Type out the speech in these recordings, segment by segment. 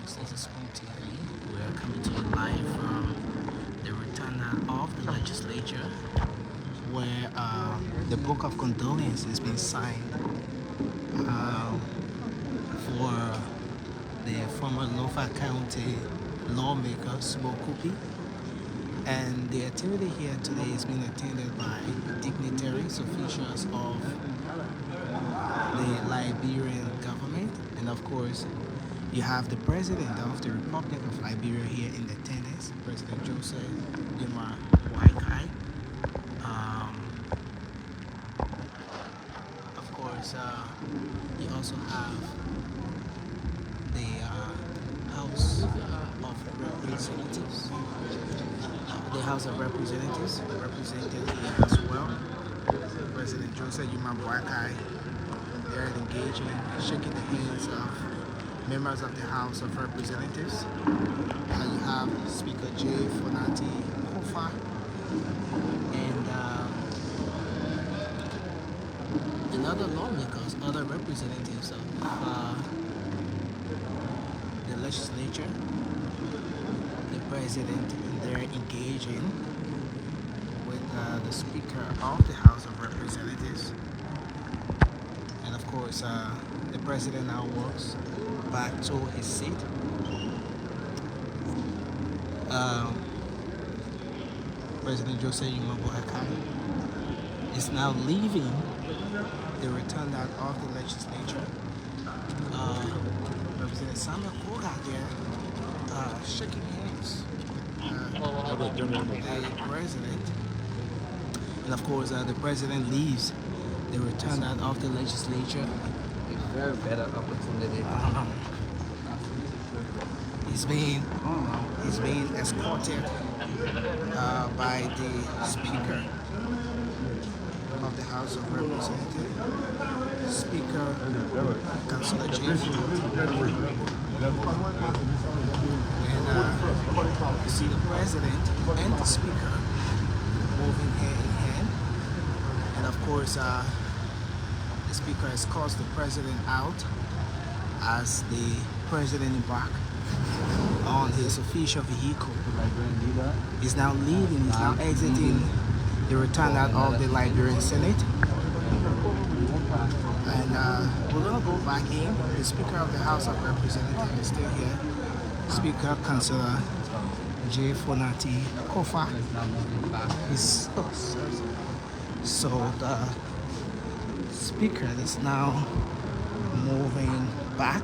folks, this is Spoon TV. We are coming to you live from the rotunda of the legislature where the book of condolence is being signed for the former Norfolk County lawmakers, Kupi. And the activity here today is being attended by dignitaries, officials of the Liberian government, and of course you have the president of the Republic of Liberia here in attendance, President Joseph Yuma Waikai. Of course, you also have the House of Representatives. The House of Representatives represented here as well. President Joseph Yuma Waikai. They're engaging, shaking the hands of members of the House of Representatives. You have Speaker J. Fonati Kofa and other lawmakers, other representatives of the legislature, the president. They're engaging with the Speaker of the House of Representatives. And of course, the president now walks back to his seat. President Joseph Yuma Waikai is now leaving the rotunda of the legislature. Representative Samuel Koga there shaking hands with the president. And of course, the president leaves the rotunda of the legislature. A very better opportunity. He's being escorted by the Speaker of the House of Representatives, Speaker Councilor Chief. And you see the President and the Speaker moving hand in hand. And of course, the Speaker escorts the President out as the President embarks on his official vehicle. He's now leaving, he's now exiting the rotunda of the Liberian Senate. And we're going to go back in. The Speaker of the House of Representatives is still here. Speaker Councilor J. Fonati Kofa is so the Speaker is now moving back.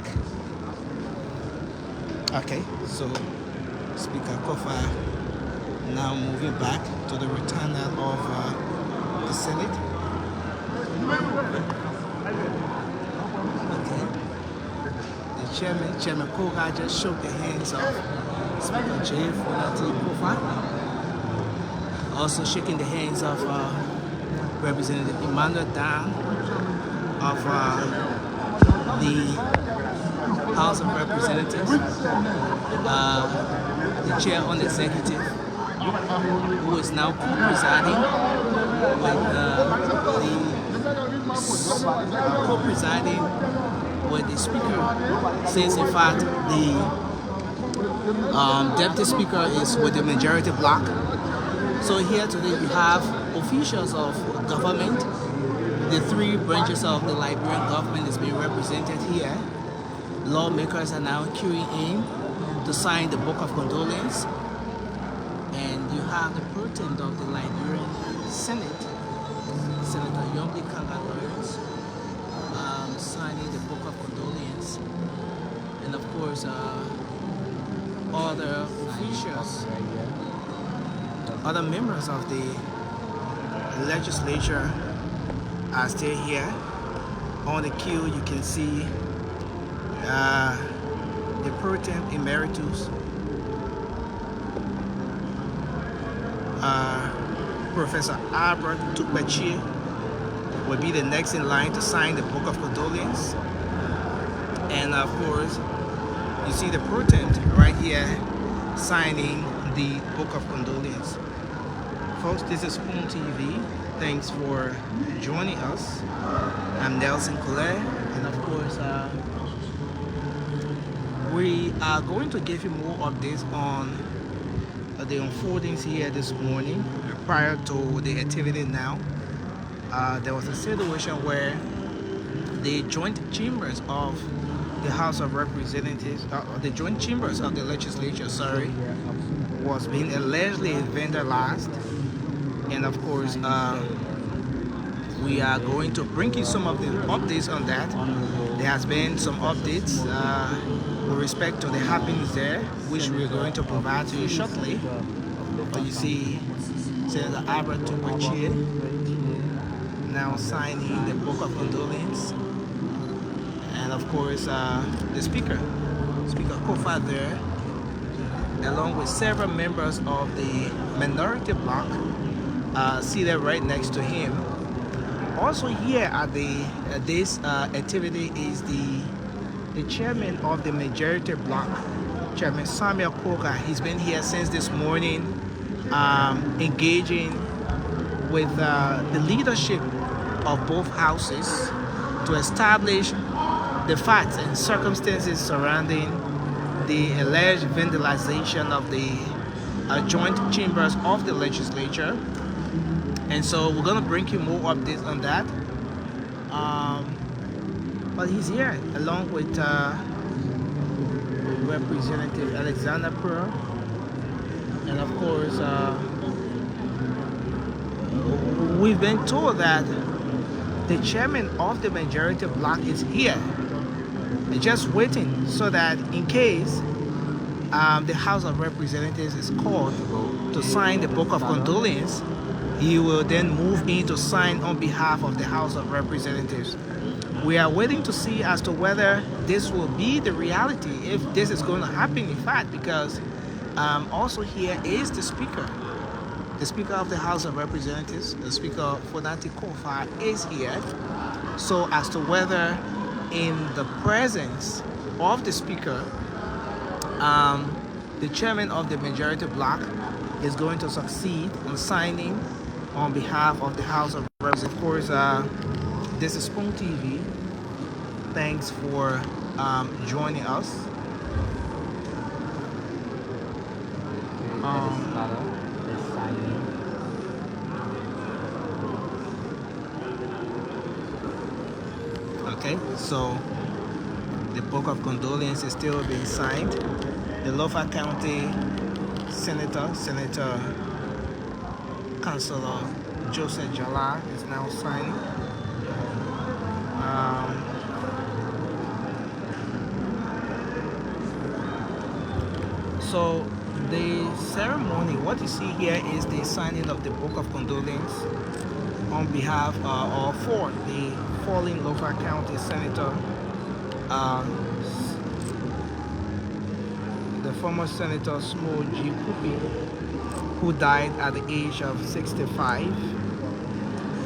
Okay, so Speaker Kofa now moving back to the rotunda of the Senate. Okay, the Chairman Koga just shook the hands of Speaker J. Fonati Kofa. Also shaking the hands of Representative Emmanuel Dan of the House of Representatives, the chair on the executive, who is now co-presiding with the Speaker, since in fact the Deputy Speaker is with the majority bloc. So here today you have officials of government. The three branches of the Liberian government is being represented here. Lawmakers are now queuing in to sign the Book of Condolence. And you have the president of the Liberian Senate, Senator Yomdi Kanga-Lawrence, signing the Book of Condolence. And of course, other officials, other members of the legislature are still here. On the queue, you can see the President Emeritus, Professor Albert Tukbachi, will be the next in line to sign the Book of Condolence. And of course, you see the President right here signing the Book of Condolence. Folks, this is Spoon TV. Thanks for joining us. I'm Nelson Colette, and of course, We are going to give you more updates on the unfoldings here this morning prior to the activity now. There was a situation where the joint chambers of the House of Representatives, the joint chambers of the legislature, sorry, was being allegedly vandalized. And of course, we are going to bring you some of the updates on that. There has been some updates with respect to the happenings there, which we're going to provide to you shortly. But you see, Senator Albert Tupache now signing the Book of Condolence. And of course, the Speaker Kofa there, along with several members of the minority bloc, seated right next to him. Also here at this activity is the chairman of the majority bloc, Chairman Samuel Koga. He's been here since this morning, engaging with the leadership of both houses to establish the facts and circumstances surrounding the alleged vandalization of the joint chambers of the legislature. And so we're going to bring you more updates on that. But he's here along with Representative Alexander Pearl. And of course, we've been told that the chairman of the majority bloc is here, just waiting so that in case the House of Representatives is called to sign the Book of Condolence, he will then move in to sign on behalf of the House of Representatives. We are waiting to see as to whether this will be the reality, if this is going to happen in fact, because also here is the Speaker. The Speaker of the House of Representatives, the Speaker Fonati Kofa, is here. So as to whether in the presence of the Speaker, the chairman of the majority bloc is going to succeed in signing on behalf of the House of Representatives. Of course, this is Spoon TV. Thanks for joining us. Okay, so the Book of Condolence is still being signed. The Lofa County Senator Councilor Joseph Jala is now signing. So the ceremony, what you see here is the signing of the Book of Condolence on behalf or for the fallen Lofa County Senator, the former Senator Smo G. Kupi, who died at the age of 65,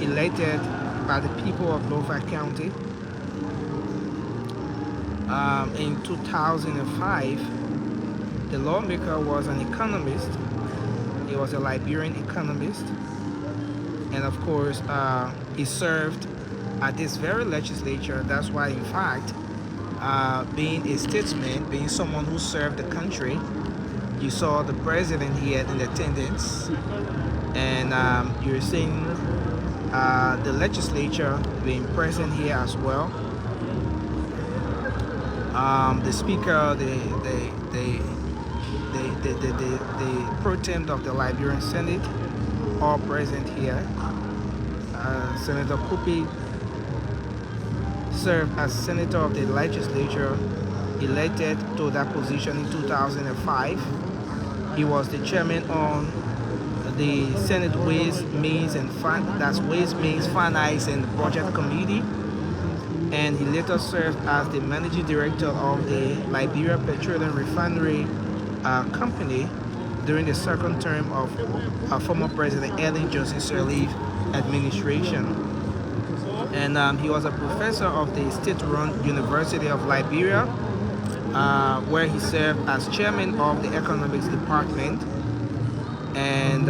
elected by the people of Lofa County. In 2005, the lawmaker was an economist. He was a Liberian economist. And of course, he served at this very legislature. That's why, in fact, being a statesman, being someone who served the country, you saw the president here in attendance, and you're seeing the legislature being present here as well. The speaker, the pro tem of the Liberian Senate, all present here. Senator Kupi served as senator of the legislature, elected to that position in 2005. He was the chairman on the Senate Ways, Means, and Finance and Budget Committee, and he later served as the managing director of the Liberia Petroleum Refinery Company during the second term of former President Ellen Johnson Sirleaf administration. And he was a professor of the state-run University of Liberia, where he served as chairman of the economics department. And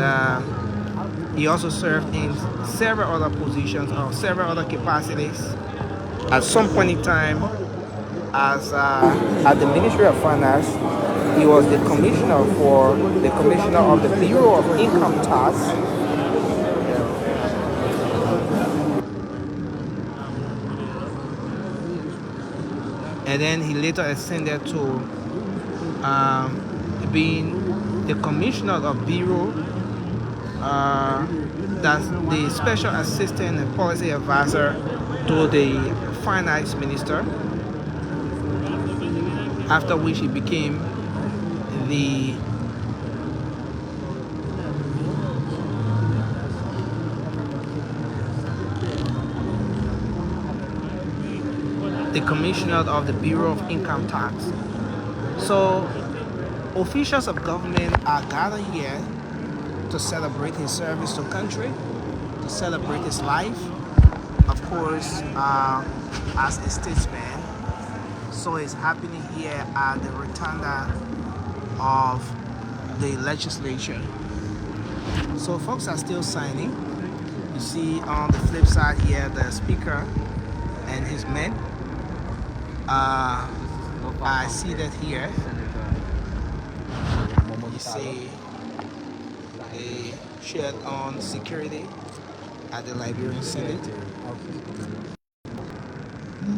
he also served in several other positions or several other capacities. At some point in time, as at the Ministry of Finance. He was the commissioner of the Bureau of Income Tax. And then he later ascended to being the commissioner of Bureau, that's the special assistant and policy advisor to the finance minister, after which he became the commissioner of the Bureau of Income Tax. So officials of government are gathered here to celebrate his service to country, to celebrate his life, of course, as a statesman. So it's happening here at the rotunda of the legislature. So folks are still signing. You see on the flip side here the speaker and his men are seated here. You see a shirt on security at the Liberian Senate.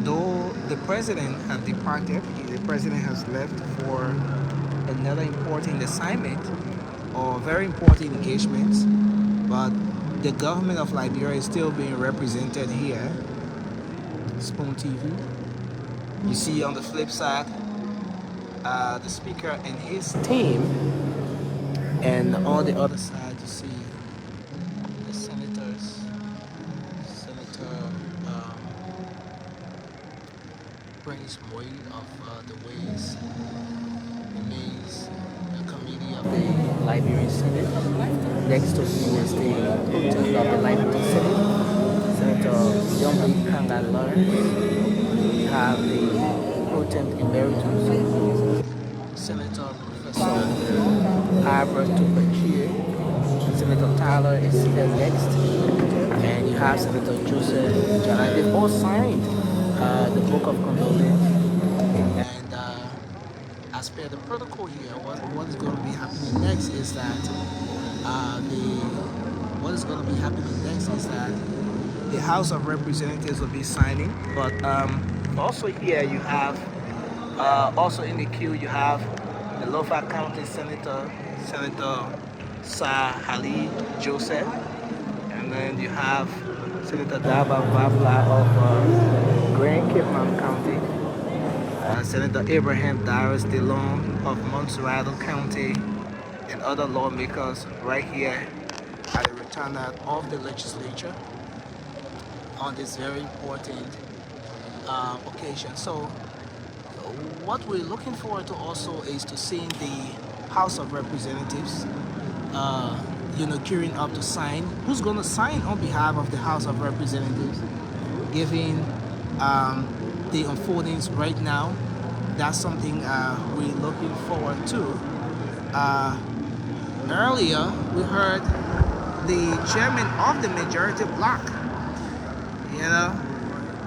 Though the president has departed, the president has left for another important assignment or very important engagements, but the government of Liberia is still being represented here. Spoon TV. You see on the flip side the speaker and his team, and on the other side you see the senators, Senator Prince Moy of the Ways and Means Committee of the Liberian Senate. Next to him is the President of the Liberian Senate, Senator Yombi Kangalar. We have the President Emeritus, Senator Professor Albert Tupachie. Senator Tyler is seated next, and you have Senator Joseph Jana. They've all signed the Book of Condolence, and as per the protocol here, what is going to be happening next is that the House of Representatives will be signing, but also here you have also in the queue you have the Lofa County Senator Sir Hali Joseph, and then you have Senator Daba Vavla of Grand Cape Mountain County, Senator Abraham Darius DeLong of Montserrat County, and other lawmakers right here at the rotunda of the legislature on this very important occasion. So what we're looking forward to also is to seeing the House of Representatives queuing up to sign. Who's going to sign on behalf of the House of Representatives, given the unfoldings right now? That's something we're looking forward to. Earlier we heard the chairman of the majority bloc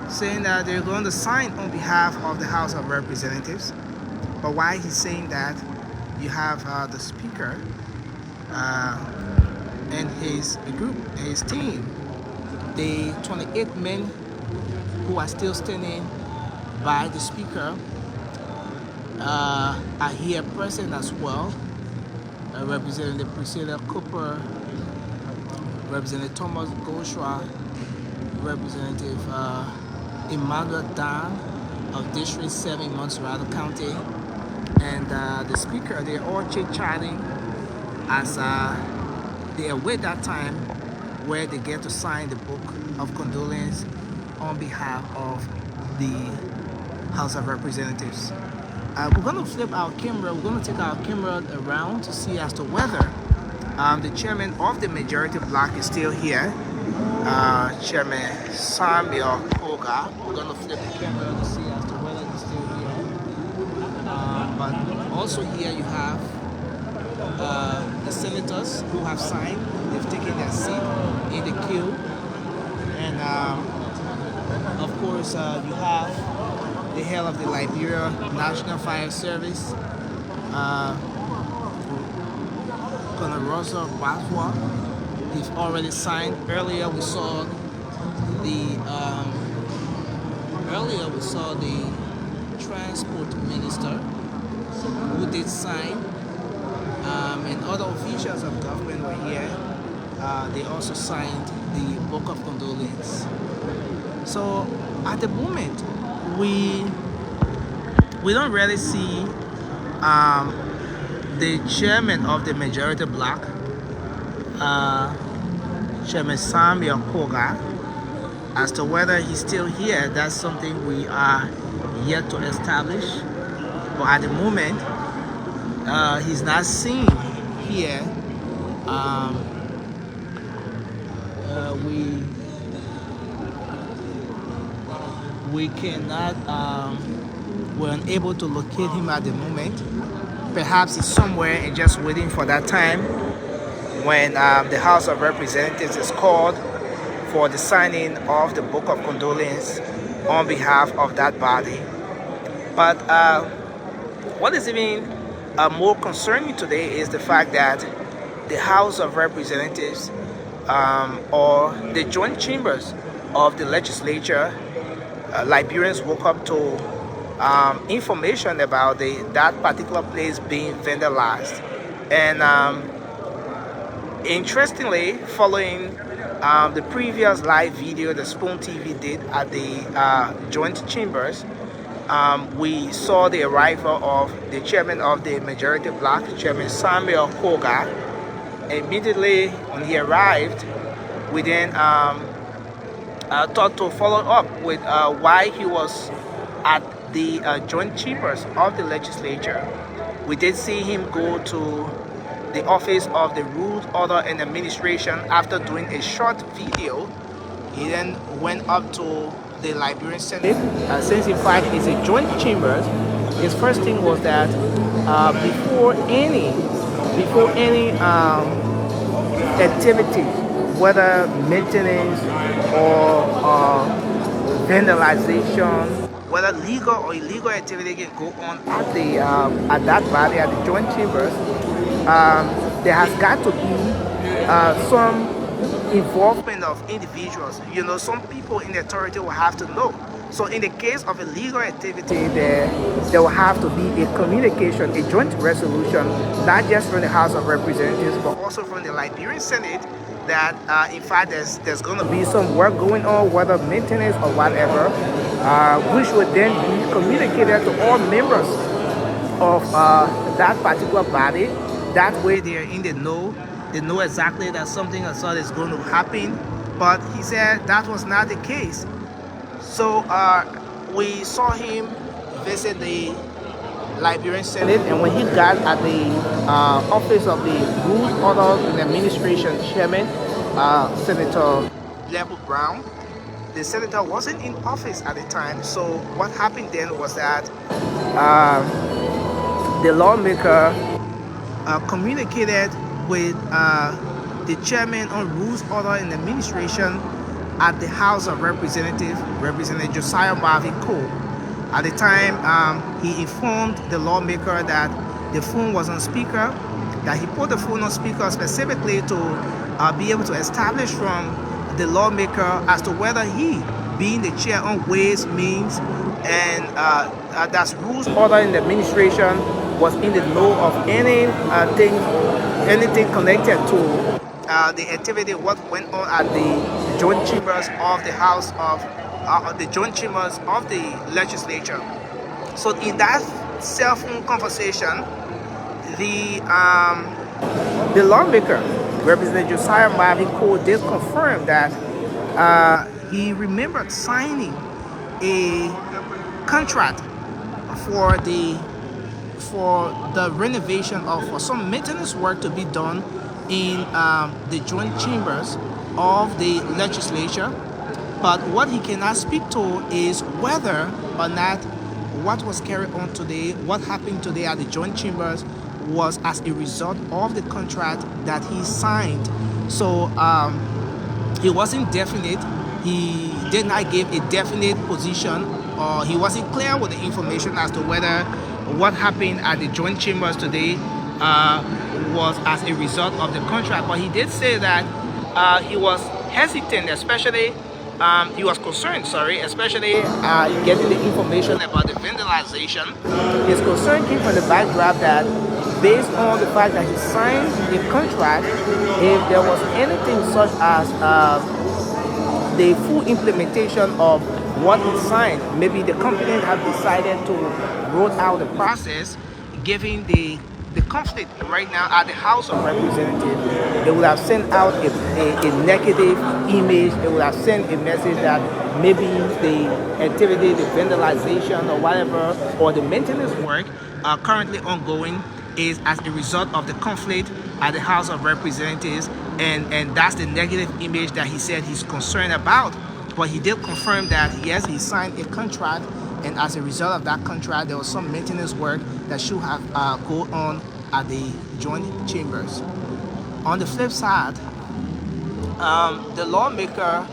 saying that they're going to sign on behalf of the House of Representatives. But why he's saying that, you have the speaker and his group, his team, the 28 men who are still standing by the speaker are here present as well. Representative Priscilla Cooper, Representative Thomas Goshua, Representative Emmanuel Dan of District 7 Montserrat County, and the speaker. They're all chit-chatting as they await that time where they get to sign the Book of Condolence on behalf of the House of Representatives. We're going to flip our camera. We're going to take our camera around to see as to whether the chairman of the majority bloc is still here, Chairman Samuel Koga. We're going to flip the camera to see as to whether he's still here. But also here you have the senators who have signed. They've taken their seat in the queue. And of course you have the head of the Liberia National Fire Service, Condolence. They've already signed. Earlier we saw the transport minister who did sign, and other officials of government were here. They also signed the Book of Condolence. So at the moment, we don't really see the chairman of the majority bloc, Chairman Samuel Koga. As to whether he's still here, that's something we are yet to establish. But at the moment, he's not seen here. We cannot, we're unable to locate him at the moment. Perhaps he's somewhere and just waiting for that time when the House of Representatives is called for the signing of the Book of Condolence on behalf of that body. But what is even more concerning today is the fact that the House of Representatives or the joint chambers of the legislature, Liberians woke up to information about that particular place being vandalized. And interestingly, following the previous live video the Spoon TV did at the joint chambers, we saw the arrival of the chairman of the majority bloc, Chairman Samuel Koga. Immediately when he arrived, we then thought to follow up with why he was at the joint chambers of the legislature. We did see him go to the office of the Rules, Order and Administration. After doing a short video, he then went up to the Liberian Senate. Since in fact it's a joint chambers, his first thing was that before any activity, whether maintenance or vandalization, whether legal or illegal activity can go on at that body, at the joint chambers, there has got to be some involvement of individuals. You know, some people in the authority will have to know. So in the case of illegal activity, there will have to be a communication, a joint resolution, not just from the House of Representatives, but also from the Liberian Senate, that in fact there's going to be some work going on, whether maintenance or whatever, which would then be communicated to all members of that particular body. That way they're in the know. They know exactly that something of sort is going to happen. But he said that was not the case. So we saw him visit the Liberian Senate, and when he got at the office of the Rules, Order and Administration Chairman, Senator Brown, the senator wasn't in office at the time. So what happened then was that the lawmaker communicated with the chairman on Rules, Order and Administration at the House of Representatives, Representative Josiah Marvin Cole. At the time, he informed the lawmaker that the phone was on speaker, that he put the phone on speaker specifically to be able to establish from the lawmaker as to whether he, being the chair on Ways, Means, and that's Rules, Order and Administration, was in the know of anything connected to the activity, what went on at the joint chambers of the House of the joint chambers of the legislature. So in that cell phone conversation, the lawmaker, Representative Josiah Marvin Cole, did confirm that he remembered signing a contract for the renovation or for some maintenance work to be done in the joint chambers of the legislature. But what he cannot speak to is whether or not what was carried on today, what happened today at the joint chambers, was as a result of the contract that he signed. So it wasn't definite. He did not give a definite position or he wasn't clear with the information as to whether what happened at the joint chambers today was as a result of the contract. But he did say that he was hesitant, especially he was concerned, especially getting the information about the vandalization. His concern came from the backdrop that based on the fact that he signed a contract, if there was anything such as the full implementation of what he signed, maybe the company have decided to roll out the process, given the conflict right now at the House of Representatives. It would have sent out a negative image. It would have sent a message that maybe the activity, the vandalization or whatever, or the maintenance work currently ongoing is as a result of the conflict at the House of Representatives, and that's the negative image that he said he's concerned about. But he did confirm that yes, he signed a contract, and as a result of that contract, there was some maintenance work that should have go on at the joint chambers. On the flip side, the lawmaker,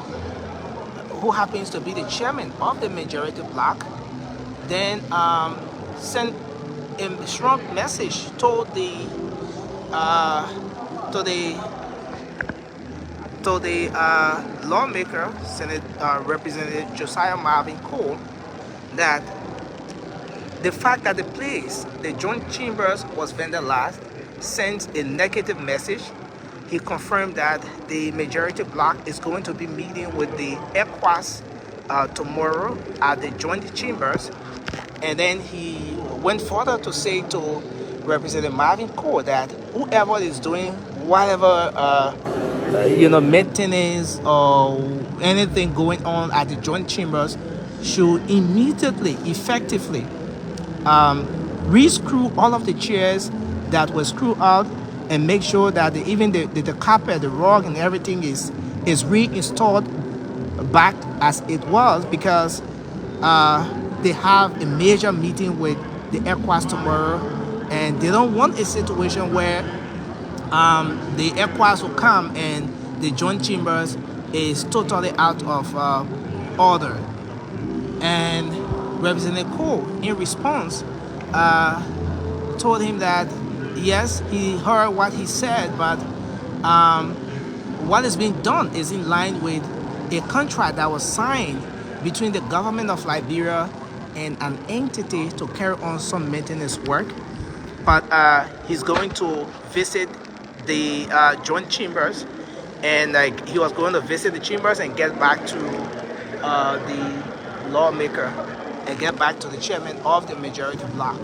who happens to be the chairman of the majority bloc, then sent a strong message to the lawmaker, Senate Representative Josiah Marvin Cole, that the fact that the joint chambers was vandalized, sent a negative message. He confirmed that the majority bloc is going to be meeting with the ECOWAS tomorrow at the joint chambers. And then he went further to say to Representative Marvin Cole that whoever is doing whatever maintenance or anything going on at the joint chambers should immediately, effectively re-screw all of the chairs that were screwed out, and make sure that even the carpet, the rug, and everything is reinstalled back as it was, because they have a major meeting with the ECOWAS tomorrow, and they don't want a situation where the ECOWAS will come and the joint chambers is totally out of order. And Representative Cole, in response, told him that yes, he heard what he said, but what is being done is in line with a contract that was signed between the government of Liberia and an entity to carry on some maintenance work. But he's going to visit the joint chambers, and he was going to visit the chambers and get back to the lawmaker and get back to the chairman of the majority bloc.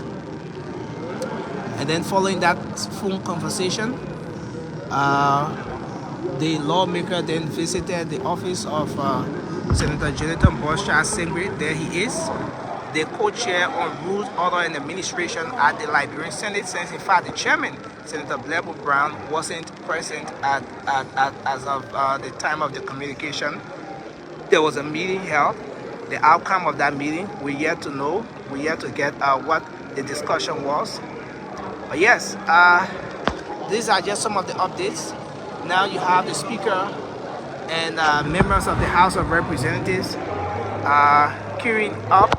And then following that phone conversation, the lawmaker then visited the office of Senator Jonathan Bosch-Singri. There he is, the co-chair on Rules, Order and Administration at the Liberian Senate, since in fact the chairman, Senator Blair Brown, wasn't present as of the time of the communication. There was a meeting held. The outcome of that meeting, we're yet to know. We're yet to get what the discussion was. But yes, these are just some of the updates. Now you have the Speaker and members of the House of Representatives queuing up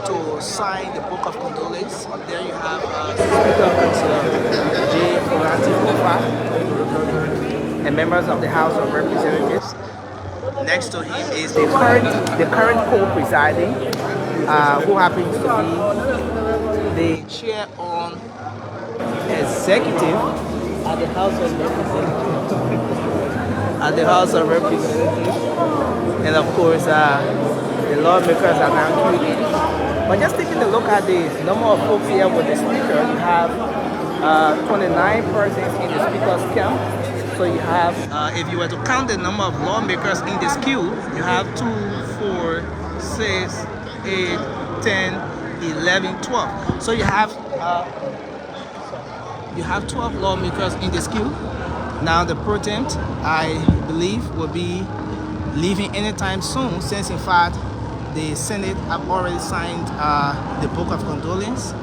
to sign the Book of Condolence. There you have Speaker J. and members of the House of Representatives. Next to him is the current co-presiding, who happens to be the chair on executive at the House of Representatives. And of course, the lawmakers are now queued in. But just taking a look at the number of folks here with the Speaker, you have 29 persons in the Speaker's camp. So you have, if you were to count the number of lawmakers in this queue, you have 2, 4, 6, 8, 10, 11, 12. So you have 12 lawmakers in this queue. Now the pro temp, I believe, will be leaving anytime soon, since in fact the Senate have already signed the Book of Condolence.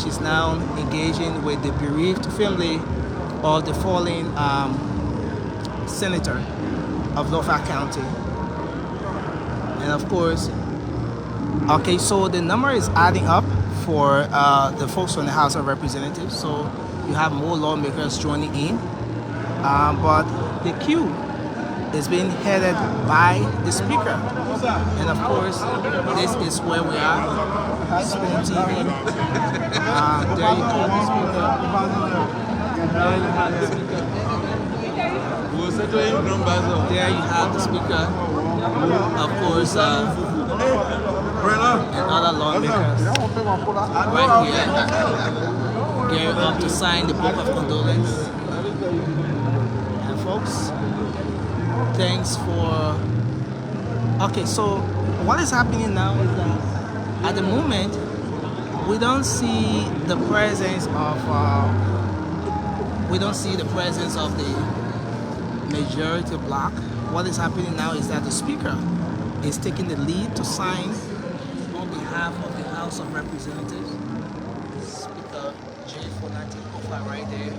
She's now engaging with the bereaved family of the fallen senator of Norfolk County. And of course, Okay, so the number is adding up for the folks from the House of Representatives. So you have more lawmakers joining in, but the queue is being headed by the Speaker. And of course, this is where we are, Spoon TV. There you have the Speaker. There you have the Speaker. There you have the Speaker. Of course, and other lawmakers right here gearing up to sign the Book of Condolence. And folks, thanks for... Okay, so what is happening now is that at the moment we don't see the presence of the majority bloc. What is happening now is that the Speaker is taking the lead to sign on behalf of the House of Representatives. Speaker J. Fonati Kofa right there,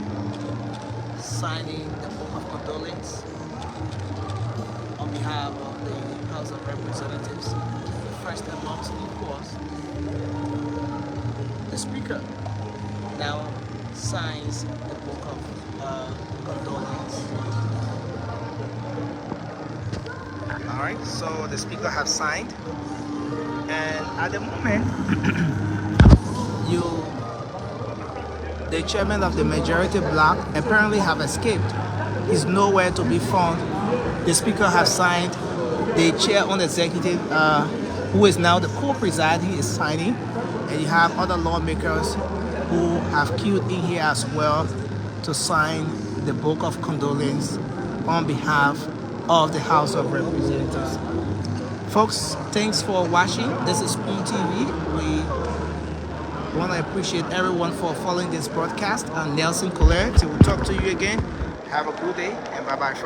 signing the Book of Condolence on behalf of the House of Representatives. First amongst equals, the Speaker now signs the Book of Condolence. Alright, so the Speaker has signed, and at the moment the chairman of the majority bloc apparently have escaped. He's nowhere to be found. The Speaker has signed. The chair on the executive, who is now the co-presiding, is signing, and you have other lawmakers who have queued in here as well to sign the Book of Condolence on behalf of the House of Representatives. Folks, thanks for watching. This is Spoon TV. We want to appreciate everyone for following this broadcast. I'm Nelson Collier. Till we talk to you again, have a good day and bye-bye.